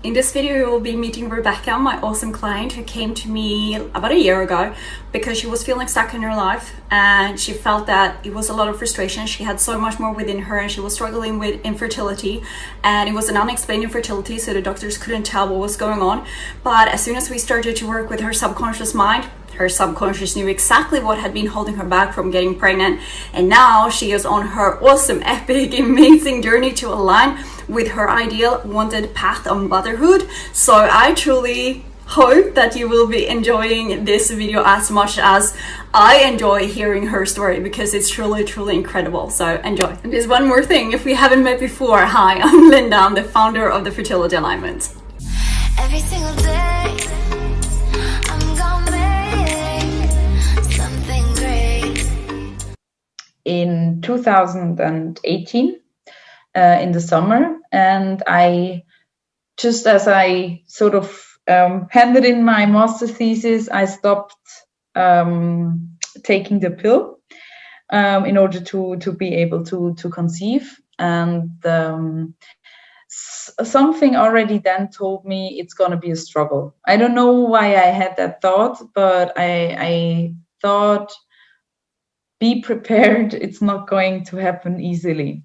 In this video, you will be meeting Rebecca, my awesome client who came to me about a year ago because she was feeling stuck in her life and she felt that it was a lot of frustration. She had so much more within her and she was struggling with infertility, and it was an unexplained infertility, so the doctors couldn't tell what was going on. But as soon as we started to work with her subconscious mind, her subconscious knew exactly what had been holding her back from getting pregnant, and now she is on her awesome, epic, amazing journey to align with her ideal wanted path of motherhood. So I truly hope that you will be enjoying this video as much as I enjoy hearing her story, because it's truly incredible. So enjoy. And there's one more thing, if we haven't met before, hi, I'm Linda, I'm the founder of the Fertility Alignment. Every single day I'm gonna make something great. In 2018, in the summer, and I just, as I sort of handed in my master thesis, I stopped taking the pill in order to be able to conceive, and something already then told me it's going to be a struggle. I don't know why I had that thought, but I thought, be prepared, it's not going to happen easily.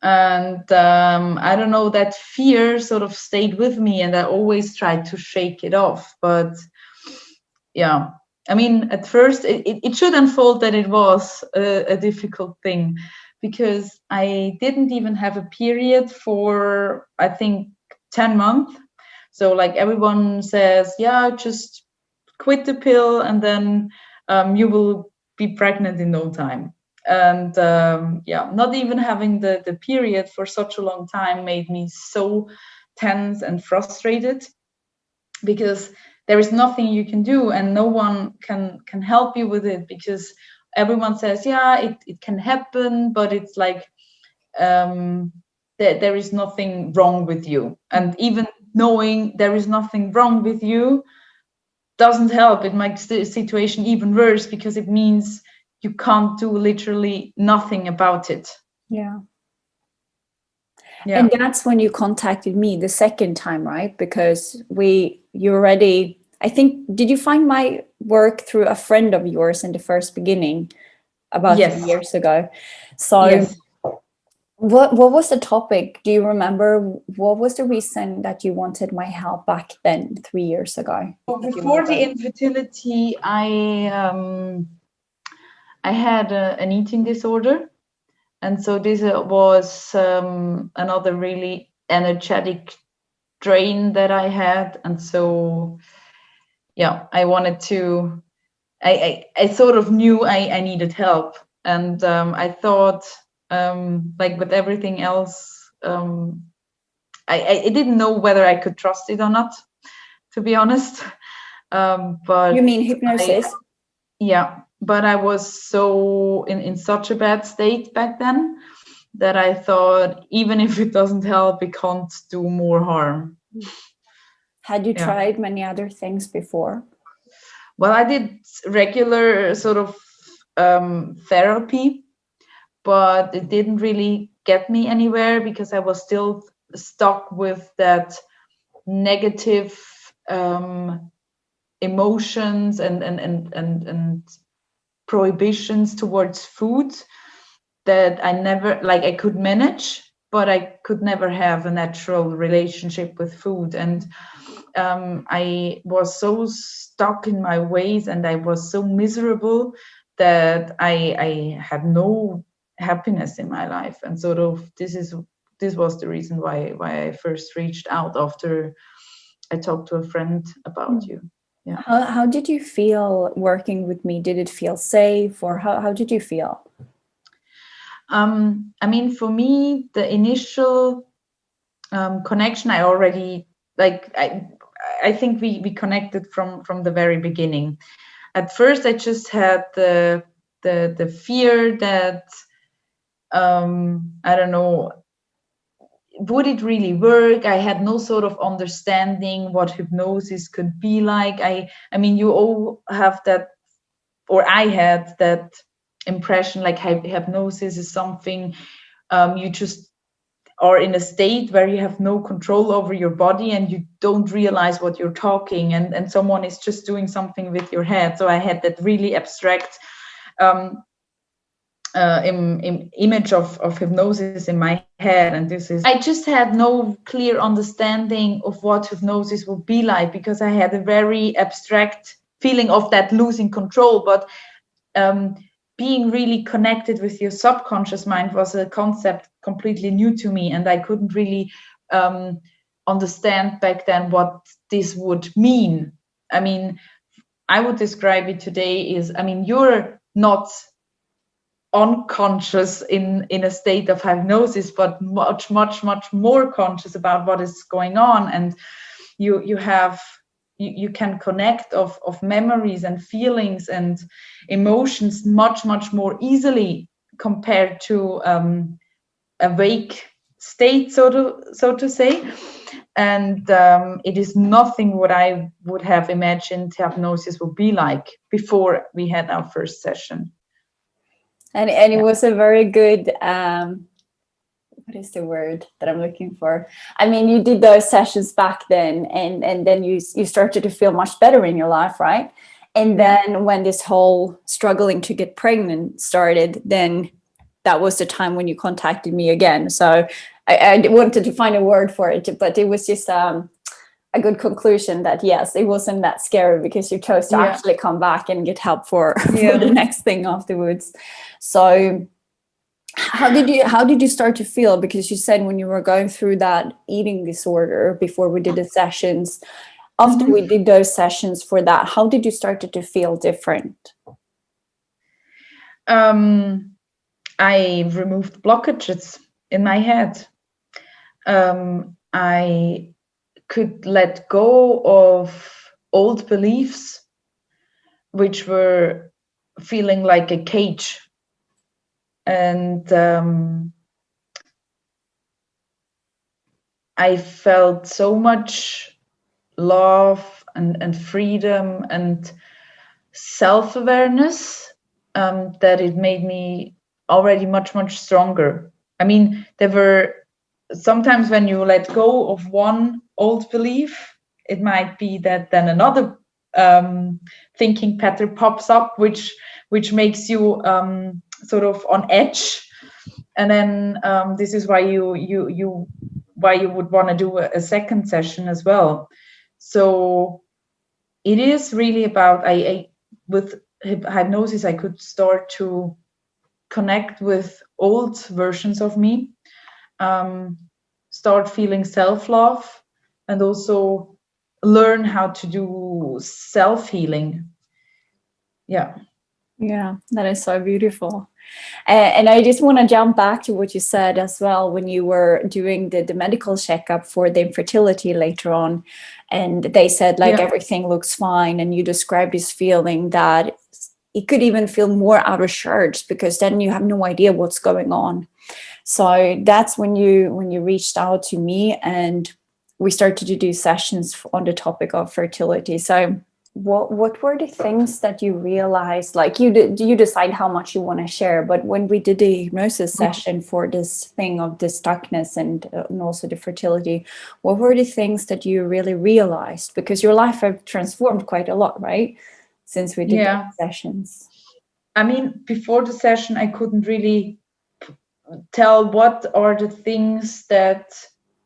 And I don't know, that fear sort of stayed with me, and I always tried to shake it off. But yeah, I mean, at first it should unfold that it was a difficult thing, because I didn't even have a period for, I think, 10 months. So like everyone says, yeah, just quit the pill and then you will be pregnant in no time. And yeah, not even having the period for such a long time made me so tense and frustrated, because there is nothing you can do and no one can help you with it, because everyone says, yeah, it can happen, but it's like there is nothing wrong with you. And even knowing there is nothing wrong with you doesn't help. It makes the situation even worse, because it means you can't do literally nothing about it. Yeah. And that's when you contacted me the second time, right? Because you already, I think, did you find my work through a friend of yours in the first beginning about 3 years ago? So what was the topic? Do you remember? What was the reason that you wanted my help back then 3 years ago? Before the infertility, I had an eating disorder, and so this was another really energetic drain that I had, and so yeah, I wanted to. I sort of knew I needed help, and I thought, like with everything else, I didn't know whether I could trust it or not, to be honest. But you mean hypnosis? Yeah. But I was so in such a bad state back then that I thought, even if it doesn't help, it can't do more harm. Had you tried many other things before? Well, I did regular sort of therapy, but it didn't really get me anywhere, because I was still stuck with that negative emotions and prohibitions towards food that I could manage, but I could never have a natural relationship with food. And I was so stuck in my ways, and I was so miserable that I had no happiness in my life. And sort of this was the reason why I first reached out after I talked to a friend about you. Yeah. How did you feel working with me? Did it feel safe, or how did you feel? I mean, for me, the initial connection, I already, like, I think we connected from the very beginning. At first, I just had the fear that, I don't know, would it really work? I had no sort of understanding what hypnosis could be like. I mean, you all have that, or I had that impression, like hypnosis is something you just are in a state where you have no control over your body and you don't realize what you're talking, and someone is just doing something with your head. So I had that really abstract image of hypnosis in my head, and I just had no clear understanding of what hypnosis would be like, because I had a very abstract feeling of that losing control. But being really connected with your subconscious mind was a concept completely new to me, and I couldn't really understand back then what this would mean. I mean, I would describe it today is, I mean, you're not unconscious in a state of hypnosis, but much more conscious about what is going on, and you can connect of memories and feelings and emotions much more easily compared to awake state, so to say. And it is nothing what I would have imagined hypnosis would be like before we had our first session. And it was a very good, what is the word that I'm looking for? I mean, you did those sessions back then, and then you started to feel much better in your life, right? And then when this whole struggling to get pregnant started, then that was the time when you contacted me again. So I wanted to find a word for it, but it was just a good conclusion that, yes, it wasn't that scary, because you chose to actually come back and get help for the next thing afterwards. So how did you start to feel? Because you said when you were going through that eating disorder before we did the sessions, after we did those sessions for that, how did you start to feel different? I removed blockages in my head. I could let go of old beliefs, which were feeling like a cage. And I felt so much love and freedom and self-awareness that it made me already much stronger. I mean, there were sometimes when you let go of one old belief, it might be that then another thinking pattern pops up, which makes you sort of on edge, and then this is why you would want to do a second session as well. So it is really about with hypnosis I could start to connect with old versions of me, start feeling self-love, and also learn how to do self-healing. Yeah, that is so beautiful. And I just want to jump back to what you said as well when you were doing the medical checkup for the infertility later on, and they said everything looks fine, and you described this feeling that it could even feel more out of charge, because then you have no idea what's going on. So that's when you reached out to me, and we started to do sessions on the topic of fertility. So what were the things that you realized? Like you decide how much you want to share, but when we did the hypnosis session for this thing of the stuckness and also the fertility, what were the things that you really realized? Because your life have transformed quite a lot, right? Since we did the sessions. I mean, before the session, I couldn't really tell what are the things that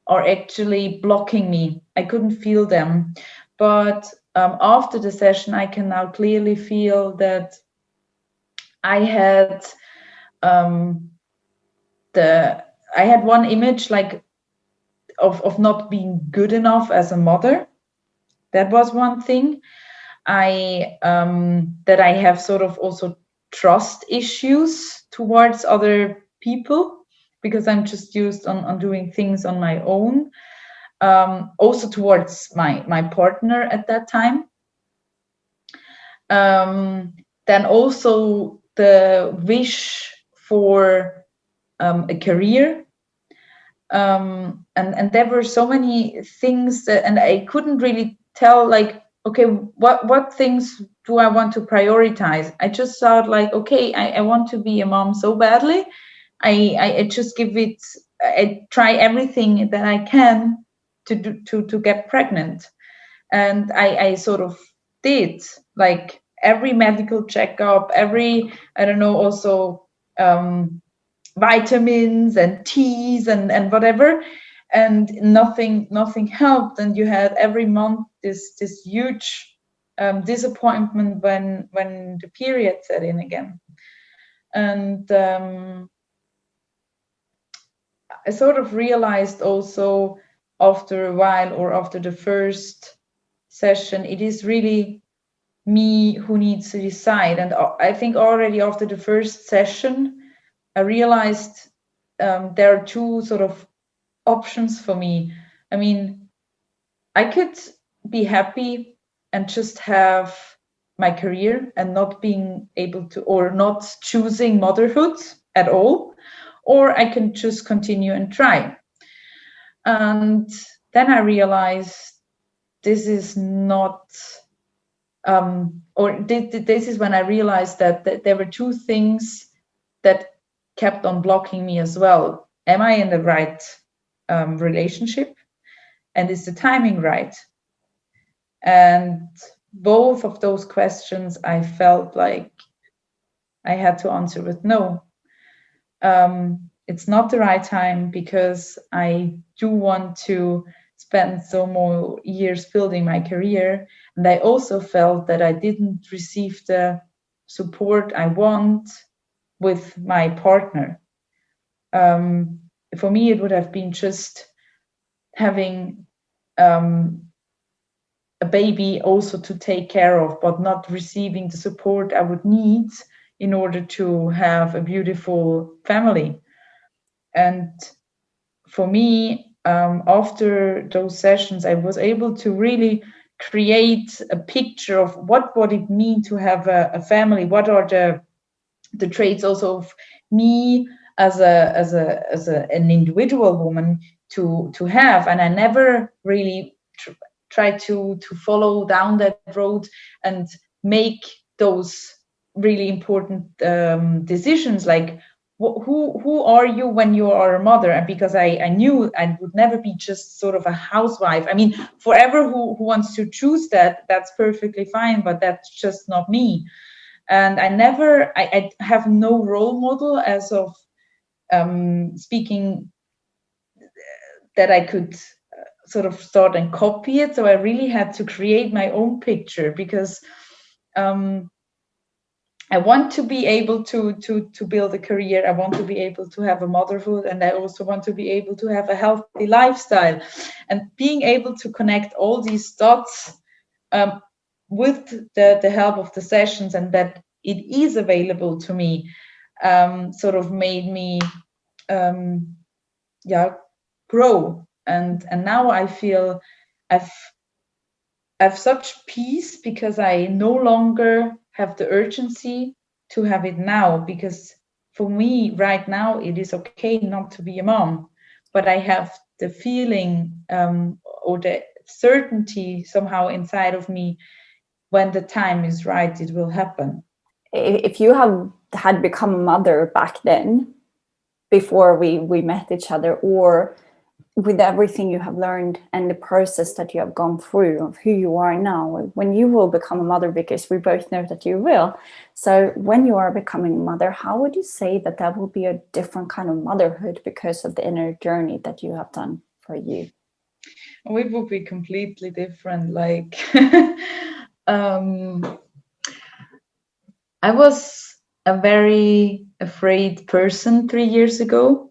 are actually blocking me. I couldn't feel them. But after the session, I can now clearly feel that I had one image like of not being good enough as a mother. That was one thing. That I have sort of also trust issues towards other people, because I'm just used on doing things on my own. Also towards my partner at that time. Then also the wish for a career. And there were so many things and I couldn't really tell, like, okay, what things do I want to prioritize? I just thought like, okay, I want to be a mom so badly. I just give it I try everything that I can to get pregnant. And I sort of did, like, every medical checkup, every, I don't know, also vitamins and teas and whatever, and nothing helped. And you had every month this huge disappointment when the period set in again. And I sort of realized also after a while, or after the first session, it is really me who needs to decide. And I think already after the first session, I realized there are two sort of options for me. I mean, I could be happy and just have my career and not being able to, or not choosing motherhood at all, or I can just continue and try. And then I realized this is not, this is when I realized that there were two things that kept on blocking me as well. Am I in the right relationship? And is the timing right? And both of those questions I felt like I had to answer with no. It's not the right time, because I do want to spend some more years building my career. And I also felt that I didn't receive the support I want with my partner. For me, it would have been just having a baby also to take care of, but not receiving the support I would need in order to have a beautiful family. And for me, after those sessions, I was able to really create a picture of what would it mean to have a family. What are the traits also of me as an individual woman to have. And I never really tried to follow down that road and make those really important decisions, like who are you when you are a mother? And because I knew I would never be just sort of a housewife. I mean, forever who wants to choose that, that's perfectly fine, but that's just not me. And I have no role model as of speaking that I could sort of start and copy it. So I really had to create my own picture, because I want to be able to build a career. I want to be able to have a motherhood, and I also want to be able to have a healthy lifestyle. And being able to connect all these dots with the help of the sessions, and that it is available to me, sort of made me grow. And now I feel I've such peace, because I no longer have the urgency to have it now, because for me right now it is okay not to be a mom, but I have the feeling or the certainty somehow inside of me, when the time is right, it will happen. If you had become a mother back then, before we met each other, or with everything you have learned and the process that you have gone through of who you are now, when you will become a mother, because we both know that you will. So when you are becoming a mother, how would you say that will be a different kind of motherhood because of the inner journey that you have done for you? It would be completely different. Like, I was a very afraid person 3 years ago.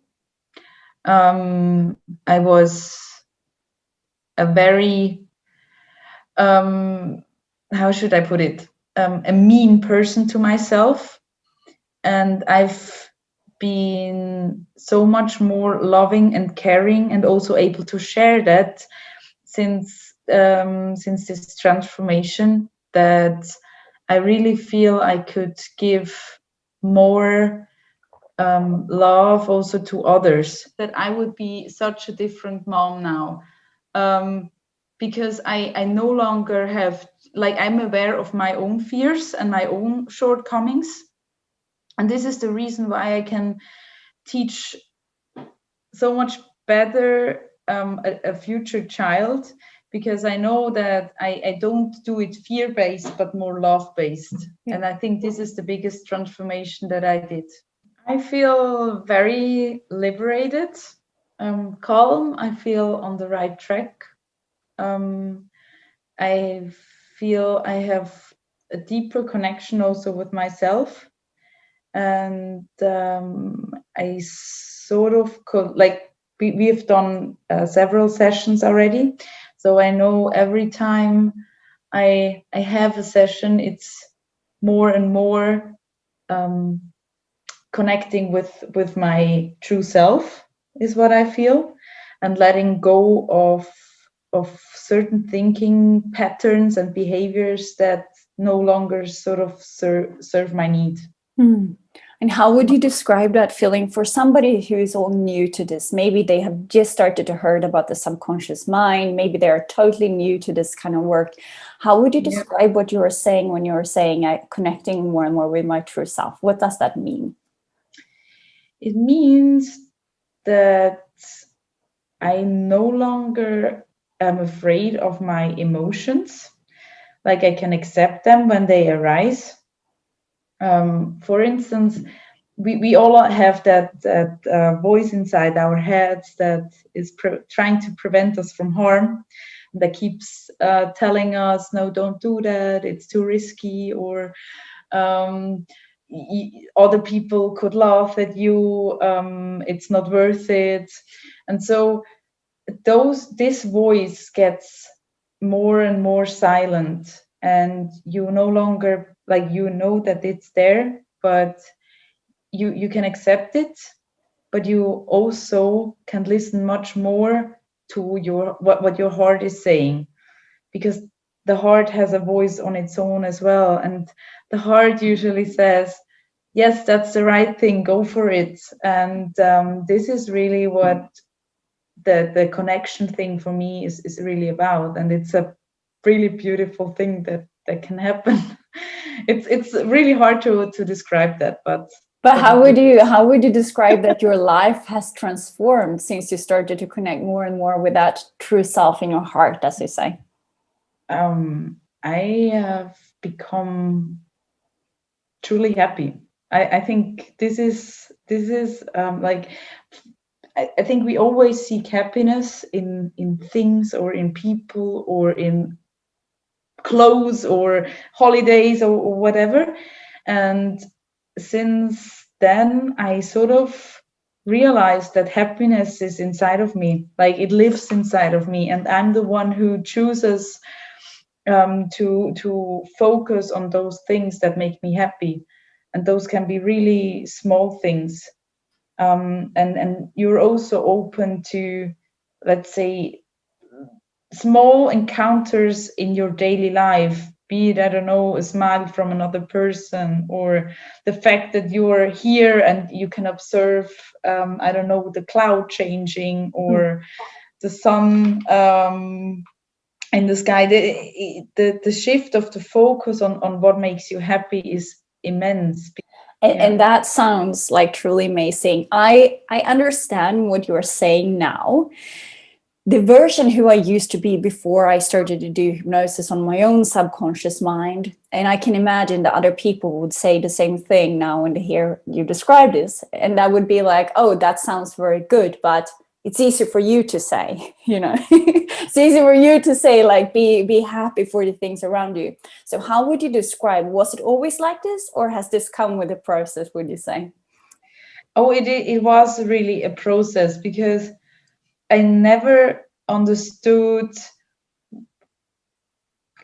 I was a very, how should I put it, a mean person to myself. And I've been so much more loving and caring, and also able to share that since this transformation, that I really feel I could give more love also to others, that I would be such a different mom now, because I no longer have, like, I'm aware of my own fears and my own shortcomings. And this is the reason why I can teach so much better a future child, because I know that I don't do it fear-based, but more love-based. Yeah. And I think this is the biggest transformation that I did. I feel very liberated, calm. I feel on the right track. I feel I have a deeper connection also with myself. And I sort of we have done several sessions already, so I know every time I have a session, it's more and more connecting with my true self, is what I feel, and letting go of certain thinking patterns and behaviors that no longer sort of serve my need. And how would you describe that feeling for somebody who is all new to this? Maybe they have just started to heard about the subconscious mind. Maybe they're totally new to this kind of work. How would you describe what you were saying when you were saying connecting more and more with my true self? What does that mean? It means that I no longer am afraid of my emotions. Like, I can accept them when they arise. For instance, we all have that voice inside our heads that is trying to prevent us from harm, that keeps telling us, no, don't do that, it's too risky, or other people could laugh at you, it's not worth it. And so this voice gets more and more silent, and you no longer, like, you know that it's there, but you can accept it, but you also can listen much more to what your heart is saying, because the heart has a voice on its own as well, and the heart usually says, yes, that's the right thing, go for it. And this is really what the connection thing for me is really about, and it's a really beautiful thing that can happen. It's really hard to describe that, but how would you describe that your life has transformed since you started to connect more and more with that true self in your heart, as you say? I have become truly happy. I think this is like, I think we always seek happiness in things or in people or in clothes or holidays or whatever. And since then, I sort of realized that happiness is inside of me, like it lives inside of me, and I'm the one who chooses to focus on those things that make me happy. And those can be really small things. And you're also open to, let's say, small encounters in your daily life, be it, I don't know, a smile from another person, or the fact that you're here and you can observe, I don't know, the cloud changing, or the sun in the sky. The shift of the focus on what makes you happy is immense. And that sounds like truly amazing. I understand what you're saying now. The version who I used to be before I started to do hypnosis on my own subconscious mind, and I can imagine that other people would say the same thing now when they hear you describe this, and that would be like, oh, that sounds very good, but it's easy for you to say, it's easy for you to say, like, be happy for the things around you. So how would you describe, was it always like this, or has this come with a process, would you say? Oh, it was really a process, because I never understood,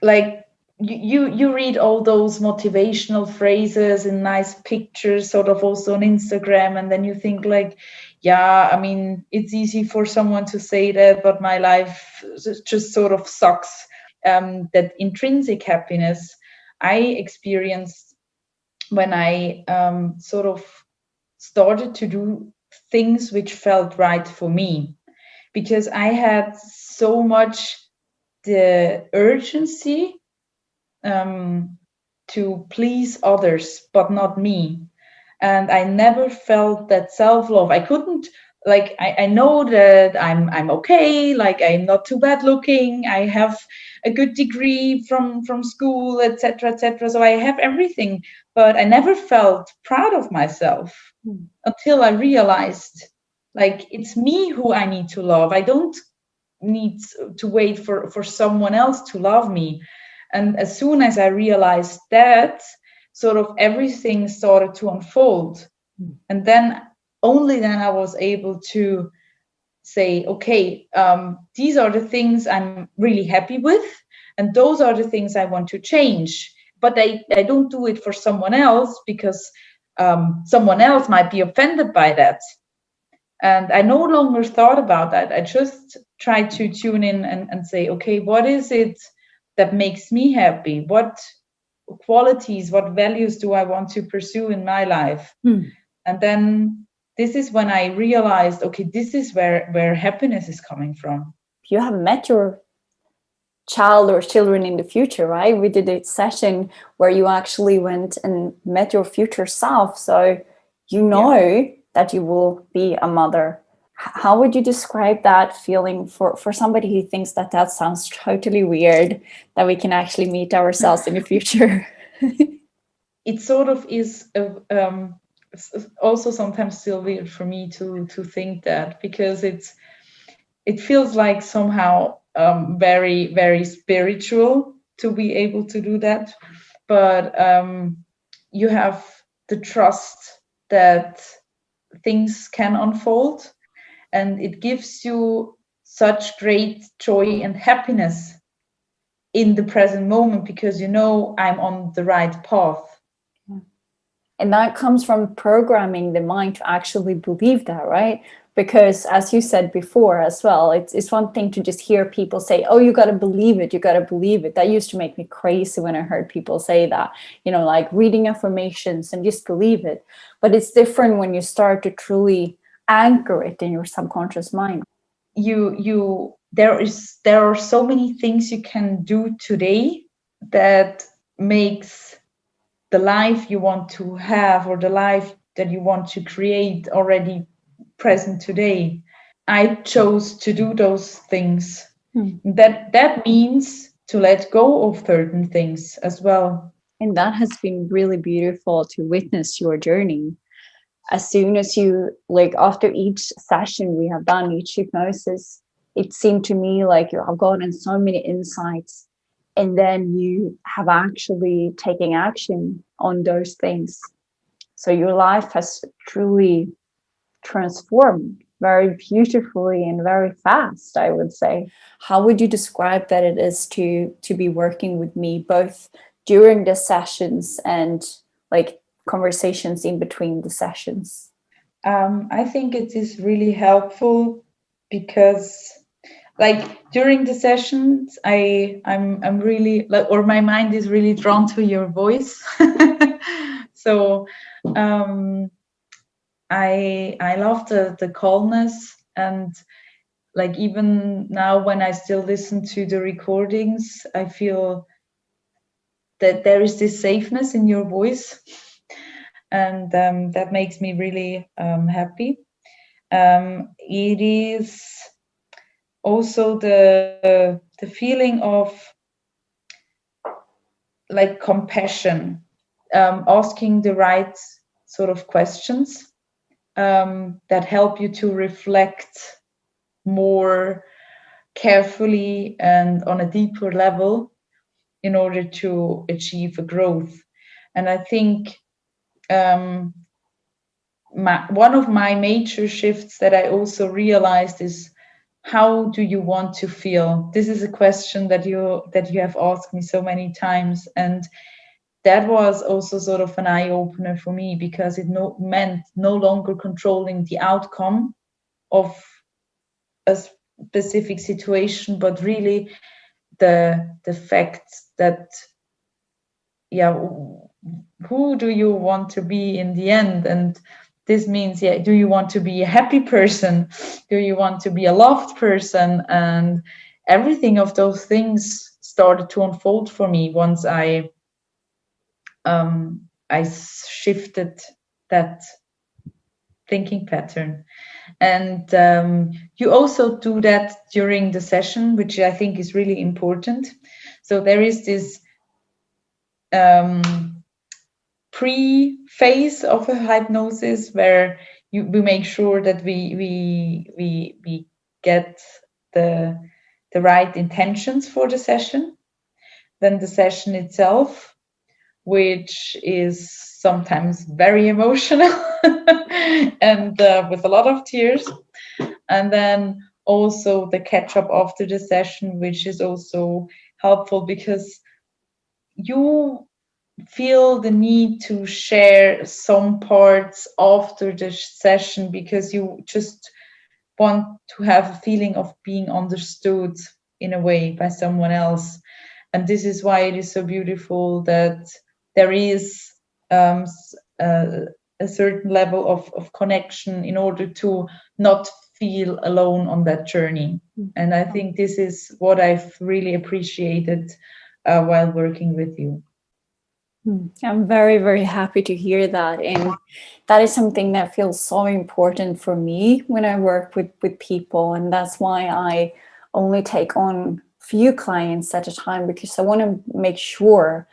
like, you read all those motivational phrases and nice pictures sort of also on Instagram, and then you think, like, yeah, I mean, it's easy for someone to say that, but my life just sort of sucks. That intrinsic happiness I experienced when I sort of started to do things which felt right for me, because I had so much the urgency to please others, but not me. And I never felt that self-love. I couldn't like I know that I'm okay, like I'm not too bad looking, I have a good degree from school, etc., etc. So I have everything, but I never felt proud of myself until I realized, like, it's me who I need to love. I don't need to wait for someone else to love me. And as soon as I realized that, sort of everything started to unfold. And then only then I was able to say, okay, these are the things I'm really happy with, and those are the things I want to change. But I don't do it for someone else, because someone else might be offended by that. And I no longer thought about that. I just tried to tune in and say, okay, what is it that makes me happy? What qualities, what values do I want to pursue in my life? And then this is when I realized, okay, this is where happiness is coming from. You have met your child or children in the future, right? We did a session where you actually went and met your future self. So you know that you will be a mother. How would you describe that feeling for somebody who thinks that that sounds totally weird, that we can actually meet ourselves in the future? It sort of is also sometimes still weird for me to think that, because it feels like somehow very, very spiritual to be able to do that. But you have the trust that things can unfold, and it gives you such great joy and happiness in the present moment, because you know I'm on the right path. And that comes from programming the mind to actually believe that, right? Because as you said before as well, it's one thing to just hear people say, oh, you got to believe it, you got to believe it. That used to make me crazy when I heard people say that, you know, like reading affirmations and just believe it. But it's different when you start to truly anchor it in your subconscious mind. There are so many things you can do today that makes the life you want to have, or the life that you want to create, already present today. I chose to do those things. That means to let go of certain things as well. And that has been really beautiful to witness your journey. As soon as you, like, after each session we have done, each hypnosis, it seemed to me like you have gotten so many insights, and then you have actually taken action on those things. So your life has truly transformed very beautifully and very fast, I would say. How would you describe that it is to be working with me, both during the sessions and like conversations in between the sessions? I think it is really helpful, because like during the sessions I'm really, like, or my mind is really drawn to your voice. So I love the calmness, and like even now when I still listen to the recordings, I feel that there is this safeness in your voice, and that makes me really happy. It is also the feeling of like compassion, asking the right sort of questions that help you to reflect more carefully and on a deeper level in order to achieve a growth. And I think one of my major shifts that I also realized is, how do you want to feel? This is a question that you have asked me so many times, and that was also sort of an eye-opener for me, because it meant no longer controlling the outcome of a specific situation, but really the fact that, who do you want to be in the end? And this means, do you want to be a happy person? Do you want to be a loved person? And everything of those things started to unfold for me once I shifted that thinking pattern. And you also do that during the session, which I think is really important. So there is this pre-phase of a hypnosis where we make sure that we get the right intentions for the session. Then the session itself, which is sometimes very emotional and with a lot of tears. And then also the catch up after the session, which is also helpful because you feel the need to share some parts after the session because you just want to have a feeling of being understood in a way by someone else. And this is why it is so beautiful that there is a certain level of connection in order to not feel alone on that journey. And I think this is what I've really appreciated while working with you. I'm very, very happy to hear that. And that is something that feels so important for me when I work with people. And that's why I only take on few clients at a time, because I want to make sure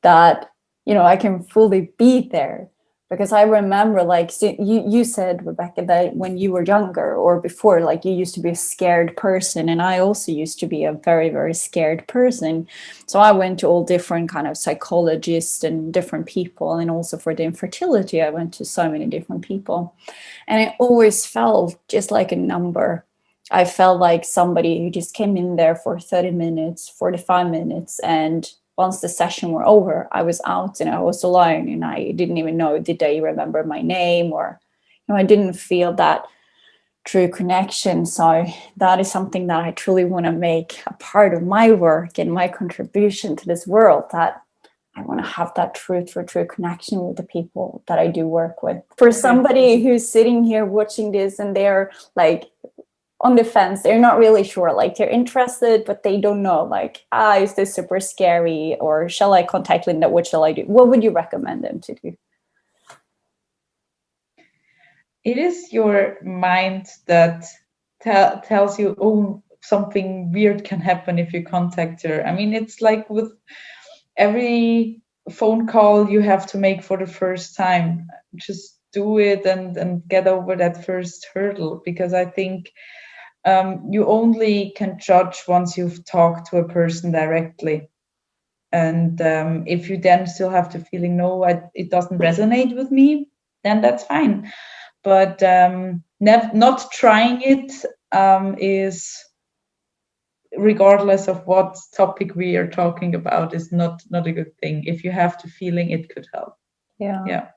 that, you know, I can fully be there. Because I remember, like, so you said, Rebecca, that when you were younger or before, like, you used to be a scared person. And I also used to be a very, very scared person. So I went to all different kind of psychologists and different people. And also for the infertility, I went to so many different people. And I always felt just like a number. I felt like somebody who just came in there for 30 minutes, 45 minutes, and once the session were over, I was out and I was alone, and I didn't even know, did they remember my name, or, you know, I didn't feel that true connection. So that is something that I truly want to make a part of my work and my contribution to this world, that I want to have that true connection with the people that I do work with. For somebody who's sitting here watching this and they're like on the fence, they're not really sure, like they're interested, but they don't know, like, is this super scary, or shall I contact Linda? What shall I do? What would you recommend them to do? It is your mind that tells you, oh, something weird can happen if you contact her. I mean, it's like with every phone call you have to make for the first time. Just do it and get over that first hurdle, because I think you only can judge once you've talked to a person directly. And if you then still have the feeling, no, it doesn't resonate with me, then that's fine. But not trying it is, regardless of what topic we are talking about, is not a good thing. If you have the feeling, it could help. Yeah.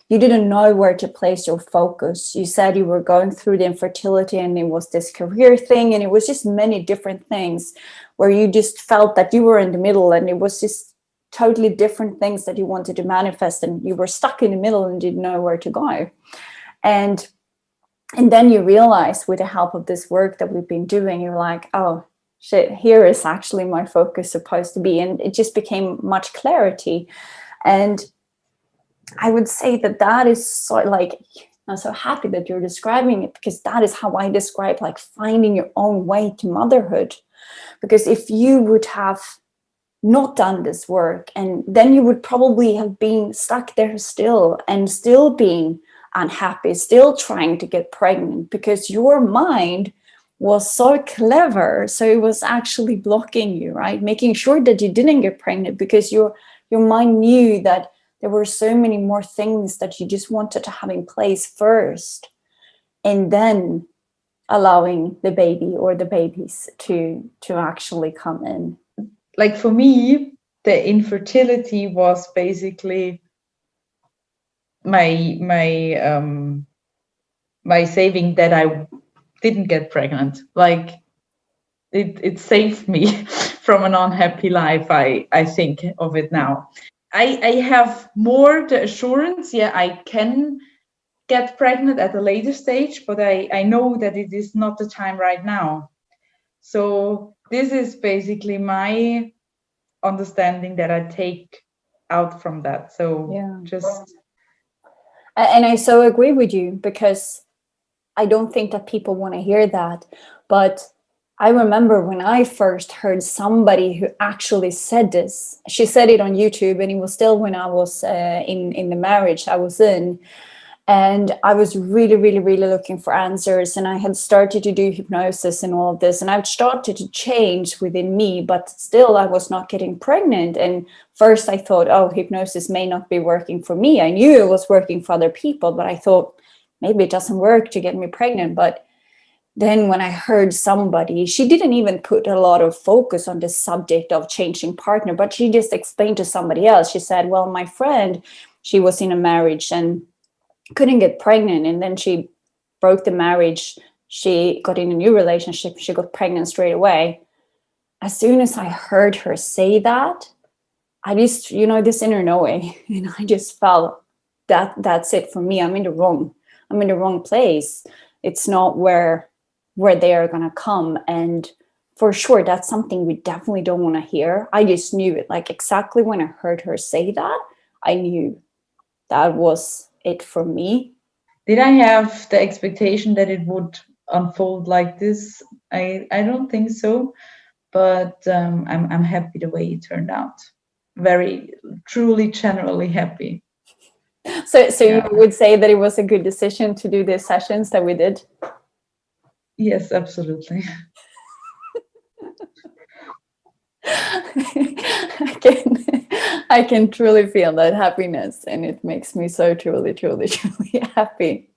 You didn't know where to place your focus. You said you were going through the infertility and it was this career thing, and it was just many different things where you just felt that you were in the middle, and it was just totally different things that you wanted to manifest, and you were stuck in the middle and didn't know where to go. And then you realize, with the help of this work that we've been doing, you're like, oh shit, here is actually my focus supposed to be. And it just became much clarity. And I would say that is so, like, I'm so happy that you're describing it, because that is how I describe, like, finding your own way to motherhood. Because if you would have not done this work, and then you would probably have been stuck there still, and still being unhappy, still trying to get pregnant, because your mind was so clever. So it was actually blocking you, right? Making sure that you didn't get pregnant, because your mind knew that there were so many more things that you just wanted to have in place first, and then allowing the baby or the babies to actually come in. Like, for me, the infertility was basically my saving that I didn't get pregnant. Like, it saved me from an unhappy life. I think of it now. I have more the assurance, I can get pregnant at a later stage, but I know that it is not the time right now. So this is basically my understanding that I take out from that. So just... And I so agree with you, because I don't think that people want to hear that. But I remember when I first heard somebody who actually said this. She said it on YouTube, and it was still when I was in the marriage I was in. And I was really, really, really looking for answers. And I had started to do hypnosis and all of this. And I've started to change within me, but still I was not getting pregnant. And first I thought, oh, hypnosis may not be working for me. I knew it was working for other people, but I thought maybe it doesn't work to get me pregnant. But then when I heard somebody, she didn't even put a lot of focus on the subject of changing partner, but she just explained to somebody else. She said, well, my friend, she was in a marriage and couldn't get pregnant, and then she broke the marriage. She got in a new relationship. She got pregnant straight away. As soon as I heard her say that, I just, this inner knowing, and I just felt that that's it for me. I'm in the wrong place. It's not where they are going to come. And for sure, that's something we definitely don't want to hear. I just knew it. Like exactly when I heard her say that, I knew that was it for me. Did I have the expectation that it would unfold like this? I don't think so, but I'm happy the way it turned out. Very, truly, generally happy. So yeah. You would say that it was a good decision to do these sessions that we did? Yes, absolutely. I can truly feel that happiness, and it makes me so truly, truly, truly happy.